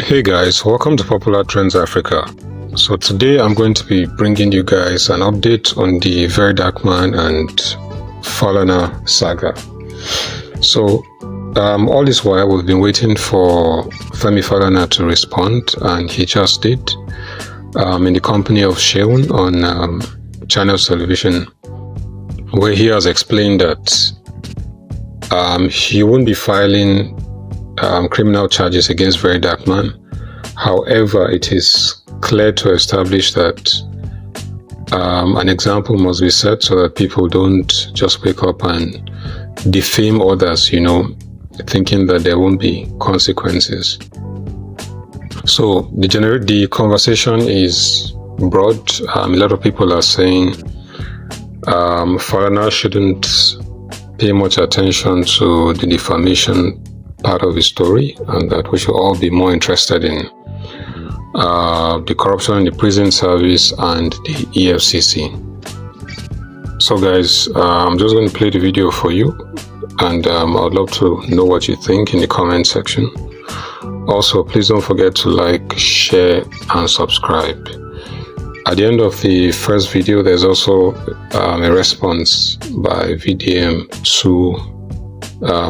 Hey guys, welcome to Popular Trends Africa. So today I'm going to be bringing you guys an update on the VeryDarkMan and Falana saga. So all this while we've been waiting for Femi Falana to respond, and he just did in the company of Sheun on Channels Television, where he has explained that he won't be filing criminal charges against VeryDarkMan. However, it is clear to establish that an example must be set so that people don't just wake up and defame others, thinking that there won't be consequences. So the conversation is broad. A lot of people are saying Falana shouldn't pay much attention to the defamation part of his story, and that we should all be more interested in the corruption in the prison service and the EFCC. So guys, I'm just going to play the video for you, and I'd love to know what you think in the comment section. Also, please don't forget to like, share and subscribe. At the end of the first video, there's also a response by VDM to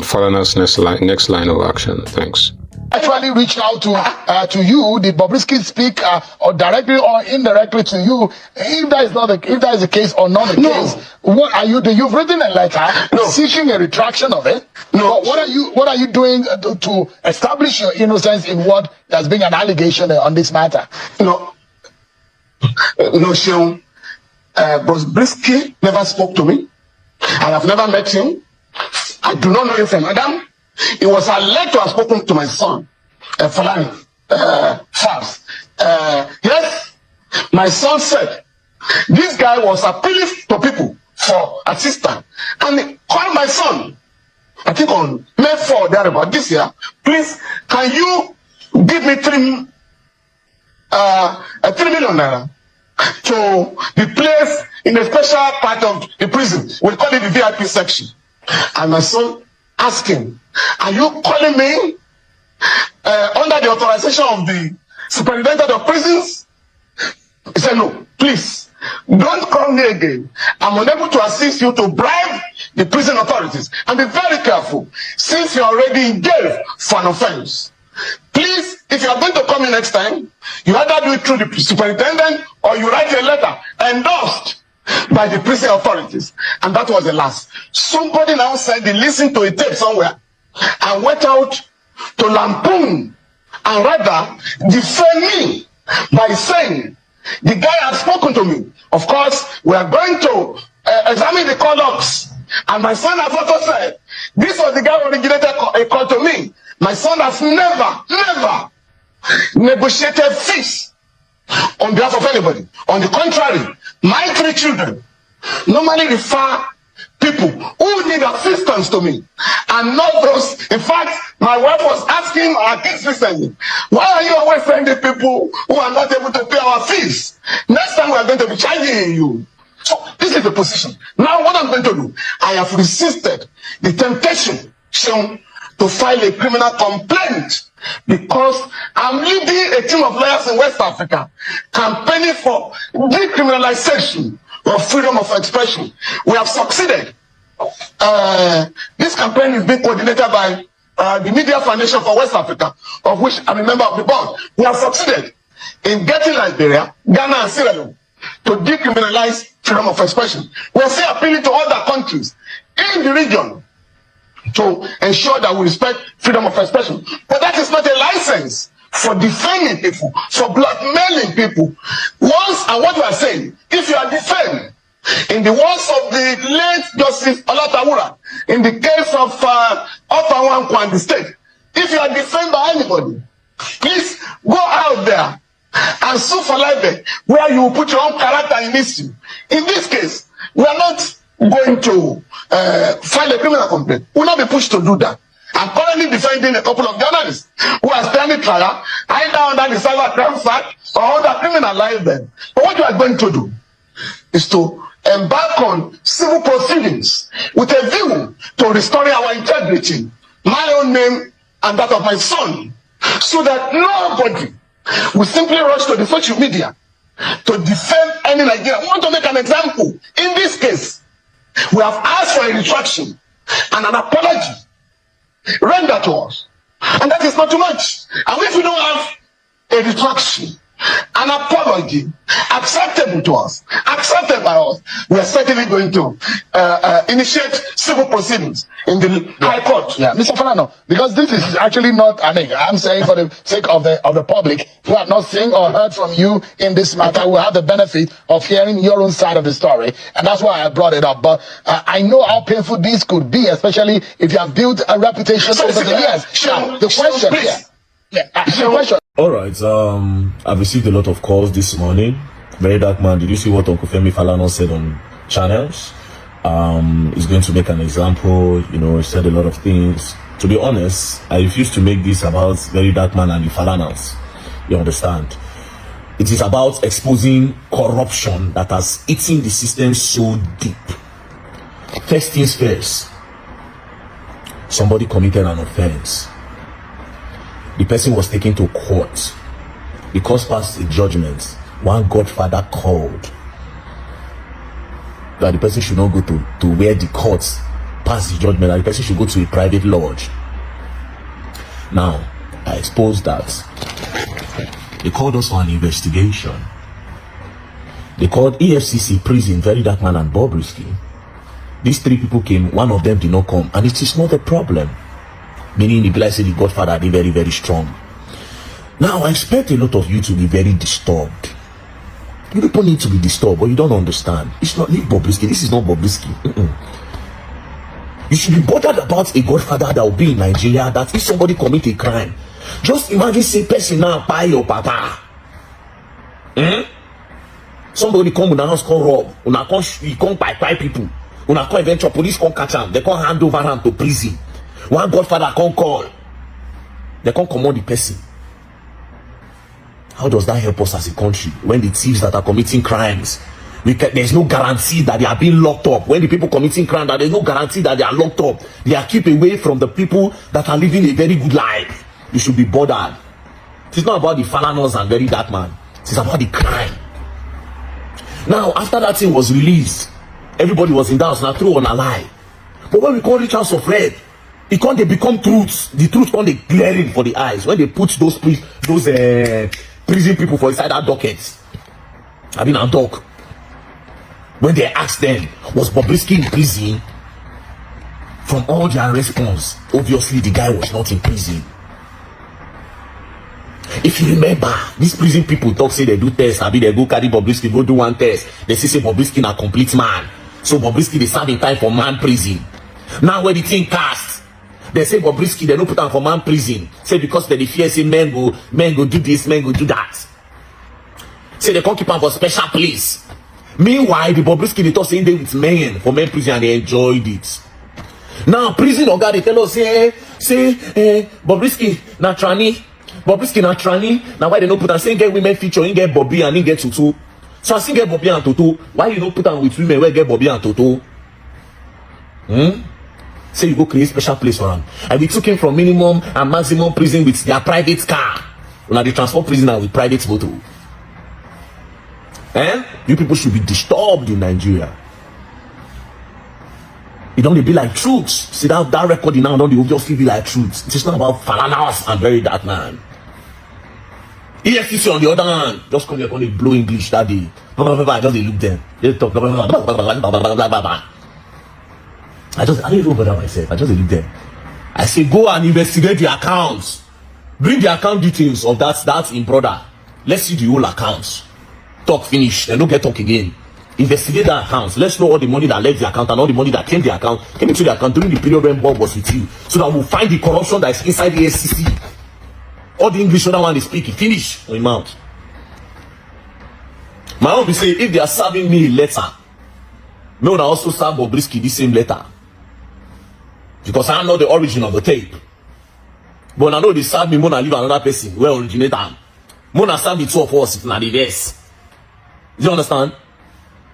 Falana's next line of action. Thanks. Actually reach out to you, did Bobrisky speak or directly or indirectly to you? If that is the case or not the case, what are you doing? You've written a letter seeking a retraction of it. No. What are you doing to establish your innocence in what has been an allegation on this matter? No, Sheun. Bobrisky never spoke to me. I have never met him. I do not know him from Adam. It was alleged to have spoken to my son, Folarin, Falz. Yes, my son said this guy was appealing to people for assistance, and he called my son, I think on May 4, thereabout this year. Please, can you give me 3 million naira to be placed in a special part of the prison? We call it the VIP section. And my son asked him, are you calling me under the authorization of the superintendent of prisons? He said, no, please, don't call me again. I'm unable to assist you to bribe the prison authorities. And be very careful, since you're already in jail for an offense. Please, if you are going to come in next time, you either do it through the superintendent or you write a letter endorsed by the prison authorities. And that was the last. Somebody now said they listened to a tape somewhere and went out to lampoon and rather defame me by saying the guy had spoken to me. Of course, we are going to examine the call logs. And my son has also said this was the guy who originated a call to me. My son has never negotiated fees on behalf of anybody. On the contrary, my 3 children normally refer people who need assistance to me, and not those. In fact, my wife was asking our kids recently, why are you always sending people who are not able to pay our fees? Next time we are going to be charging you. So this is the position. Now what I'm going to do, I have resisted the temptation shown to file a criminal complaint, because I'm leading a team of lawyers in West Africa campaigning for decriminalization of freedom of expression. We have succeeded. This campaign is being coordinated by the Media Foundation for West Africa, of which I'm a member of the board. We have succeeded in getting Liberia, Ghana, and Sierra Leone to decriminalize freedom of expression. We are still appealing to other countries in the region to ensure that we respect freedom of expression. But that is not a license for defaming people, for blackmailing people. And what we are saying, if you are defamed, in the words of the late Justice Olatawura, in the case of Ofawankwa and the state, if you are defamed by anybody, please go out there and sue for libel, where you will put your own character in issue. In this case, we are not going to file a criminal complaint. We will not be pushed to do that. I'm currently defending a couple of journalists who are standing trial either under the Cyber Crime Act or under criminal libel. But what we are going to do is to embark on civil proceedings with a view to restoring our integrity, my own name and that of my son, so that nobody will simply rush to the social media to defend any Nigerian. We want to make an example. In this case, we have asked for a retraction and an apology rendered to us. And that is not too much. And if we don't have a retraction, an apology acceptable to us, accepted by us, we are certainly going to initiate civil proceedings in the High Court. Yeah, Mr. Falana, because this is actually not, I mean, I'm saying for the sake of the public who have not seen or heard from you in this matter, will have the benefit of hearing your own side of the story, and that's why I brought it up. But I know how painful this could be, especially if you have built a reputation over the years. The question, the question. All right, I've received a lot of calls this morning. VeryDarkMan, did you see what Uncle Femi Falana said on channels? He's going to make an example, you know, he said a lot of things. To be honest, I refuse to make this about VeryDarkMan and the Falanas. You understand? It is about exposing corruption that has eaten the system so deep. First things first, somebody committed an offense. The person was taken to court. Because past a judgment, one godfather called that the person should not go to where the courts pass the judgment, that the person should go to a private lodge. Now, I exposed that. They called us for an investigation. They called EFCC, prison, VeryDarkMan and Bobrisky. These three people came, one of them did not come, and it is not a problem. Meaning the blessed the godfather are very, very strong. Now I expect a lot of you to be very disturbed. You people need to be disturbed, but you don't understand. It's not Bobrisky. This is not Bobrisky. You should be bothered about a godfather that will be in Nigeria, that if somebody commit a crime, just imagine say person now buy your papa. Somebody come in the house, come rob, you come buy people, come eventually police come catch him, they come hand over him to prison. One godfather can't call. They can't command the person. How does that help us as a country when the thieves that are committing crimes, there's no guarantee that they are being locked up? When the people committing crime, that there's no guarantee that they are locked up. They are kept away from the people that are living a very good life. You should be bothered. It's not about the Falanas and VeryDarkMan. It's about the crime. Now, after that thing was released, everybody was in doubt. Now, true or not lie. But when we call it House of Red, it can't they become truths. The truth can't they glaring for the eyes when they put those prison people for inside that docket. I mean, a dog. When they asked them, was Bobrisky in prison? From all their response, obviously the guy was not in prison. If you remember, these prison people talk say they do tests. I mean, they go carry Bobrisky, go do one test. They say Bobrisky na complete man. So Bobrisky they serve in time for man prison. Now when the thing cast, they say Bobrisky, they don't put him for man prison. Say because they fear say men go do this, men go do that. Say they can't keep him for special place. Meanwhile, the Bobrisky they talk saying they with men for men prison and they enjoyed it. Now prison oga they tell us say Bobrisky na tranny. Bobrisky na tranny. Now why they don't put him say get women feature, he get Bobby and he get Tutu. So I see get Bobby and Toto. Why you don't put him with women where get Bobby and Toto? Say you go create special place for him. And we took him from minimum and maximum prison with their private car. Now they transport prisoner with private motor. You people should be disturbed in Nigeria. It don't be like truth. See that recording now don't obviously be like truth. It's not about Falanas and VeryDarkMan. EFCC on the other hand, just come here and blow English that day. I just look them. They talk. I don't even bother myself. I just look them. I say go and investigate the accounts. Bring the account details of that in brother. Let's see the whole accounts. Talk finish. Then don't get talk again. Investigate the accounts. Let's know all the money that left the account and all the money that came into the account during the period when Bob was with you. So that we'll find the corruption that is inside the SCC. All the English other one is speaking. Finish on your mouth. My own be say if they are serving me a letter, no, I also serve Bobrisky the same letter. Because I know the origin of the tape. But I know they serve me more than leave another person where originate them. More than serve the two of us if not the best. Do you understand?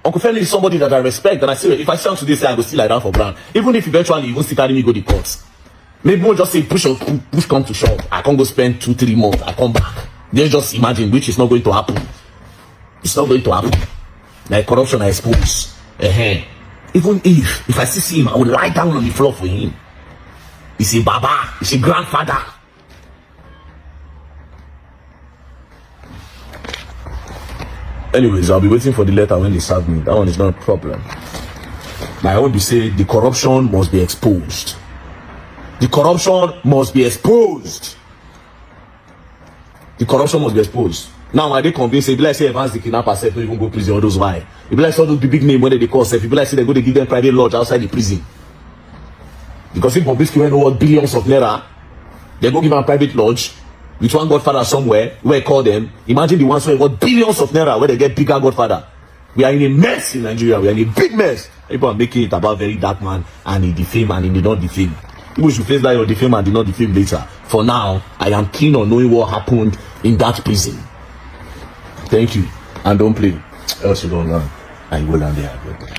Uncle Femi is somebody that I respect, and I say if I sound today say I go still like that for brand. Even if eventually you won't still carry me go to court. Maybe we'll just say push come to shove. I can't go spend 2-3 months. I come back. Let's just imagine, which is not going to happen. It's not going to happen. Like corruption I expose. Even if I see him, I will lie down on the floor for him. He's a baba. He's a grandfather. Anyways, I'll be waiting for the letter when they serve me. That one is not a problem. My own be say the corruption must be exposed. The corruption must be exposed. The corruption must be exposed. Now, I they convinced, if like say Evans the kidnapper said, don't even go prison, all those why. If like all those big name when they call self, if like say they go to give them private lodge outside the prison. Because if Bobrisky went over billions of naira, they go give them a private lodge with one godfather somewhere, where call them. Imagine the ones who got billions of naira where they get bigger godfather. We are in a mess in Nigeria. We are in a big mess. People are making it about VeryDarkMan and he defame and he did not defame. People should face that your defame and did not defame later. For now, I am keen on knowing what happened in that prison. Thank you. And don't play. Else you don't learn. I will land there.